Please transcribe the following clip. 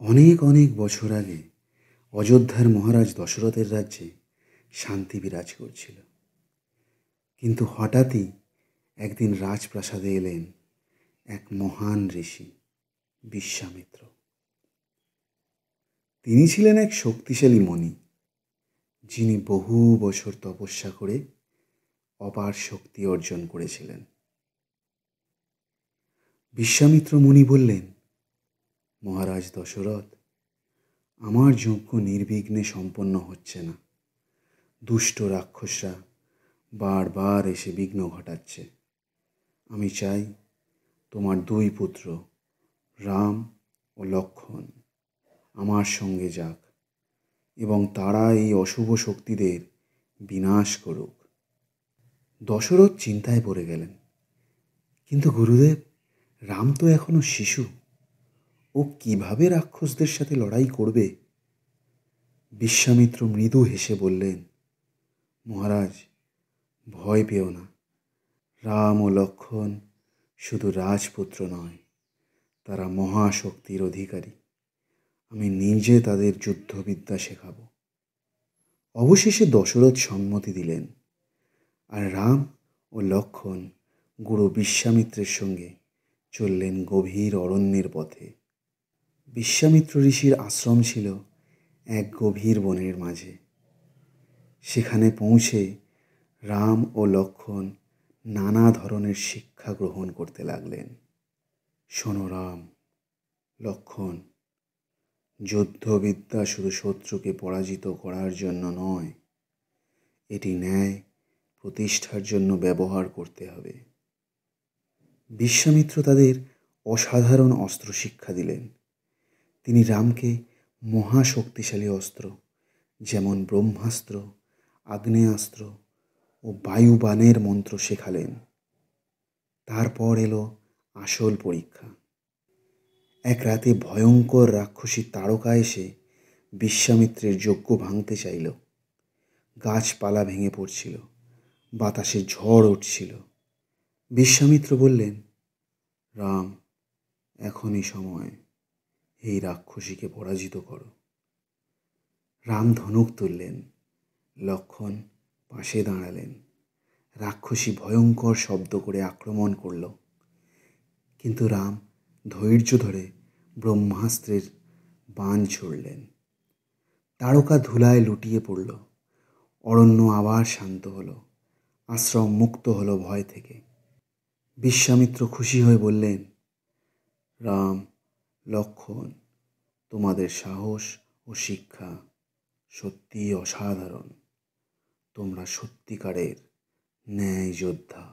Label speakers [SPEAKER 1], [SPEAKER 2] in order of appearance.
[SPEAKER 1] অনেক অনেক বছর আগে অযোধ্যার মহারাজ দশরথের রাজ্যে শান্তি বিরাজ করছিল। কিন্তু হঠাৎই একদিন রাজপ্রাসাদে এলেন এক মহান ঋষি বিশ্বামিত্র। তিনি ছিলেন এক শক্তিশালী মুনি, যিনি বহু বছর তপস্যা করে অপার শক্তি অর্জন করেছিলেন। বিশ্বামিত্র মুনি বললেন, মহারাজ দশরথ, আমার যজ্ঞ নির্বিঘ্নে সম্পন্ন হচ্ছে না। দুষ্ট রাক্ষসরা বারবার এসে বিঘ্ন ঘটাচ্ছে। আমি চাই তোমার দুই পুত্র রাম ও লক্ষ্মণ আমার সঙ্গে যাক এবং তারা এই অশুভ শক্তিদের বিনাশ করুক। দশরথ চিন্তায় পড়ে গেলেন। কিন্তু গুরুদেব, রাম তো এখনো শিশু, ও কিভাবে রাক্ষসদের সাথে লড়াই করবে? বিশ্বামিত্র মৃদু হেসে বললেন, মহারাজ, ভয় পেও না। রাম ও লক্ষ্মণ শুধু রাজপুত্র নয়, তারা মহাশক্তির অধিকারী। আমি নিজে তাদের যুদ্ধবিদ্যা শেখাব। অবশেষে দশরথ সম্মতি দিলেন, আর রাম ও লক্ষ্মণ গুরু বিশ্বামিত্রের সঙ্গে চললেন গভীর অরণ্যের পথে। বিশ্বামিত্র ঋষির আশ্রম ছিল এক গভীর বনের মাঝে। সেখানে পৌঁছে রাম ও লক্ষ্মণ নানা ধরনের শিক্ষা গ্রহণ করতে লাগলেন। শোনো রাম, লক্ষ্মণ, যুদ্ধবিদ্যা শুধু শত্রুকে পরাজিত করার জন্য নয়, এটি ন্যায় প্রতিষ্ঠার জন্য ব্যবহার করতে হবে। বিশ্বামিত্র তাদের অসাধারণ অস্ত্র শিক্ষা দিলেন। তিনি রামকে মহাশক্তিশালী অস্ত্র যেমন ব্রহ্মাস্ত্র, আগ্নেয়াস্ত্র ও বায়ুবাণের মন্ত্র শেখালেন। তারপর এলো আসল পরীক্ষা। এক রাতে ভয়ঙ্কর রাক্ষসী তাড়কা এসে বিশ্বামিত্রের যজ্ঞ ভাঙতে চাইল। গাছপালা ভেঙে পড়ছিল, বাতাসে ঝড় উঠছিল। বিশ্বামিত্র বললেন, রাম, এখনই সময়, এই রাক্ষসীকে পরাজিত করো। রাম ধনুক তুললেন, লক্ষ্মণ পাশে দাঁড়ালেন। রাক্ষসী ভয়ঙ্কর শব্দ করে আক্রমণ করল, কিন্তু রাম ধৈর্য ধরে ব্রহ্মাস্ত্রের বাণ ছুড়লেন। তাড়কা ধুলায় লুটিয়ে পড়ল। অরণ্য আবার শান্ত হলো। আশ্রম মুক্ত হলো ভয় থেকে। বিশ্বামিত্র খুশি হয়ে বললেন, রাম, লক্ষ্মণ, তোমাদের সাহস ও শিক্ষা সত্যিই অসাধারণ। তোমরা সত্যিকারের ন্যায় যোদ্ধা।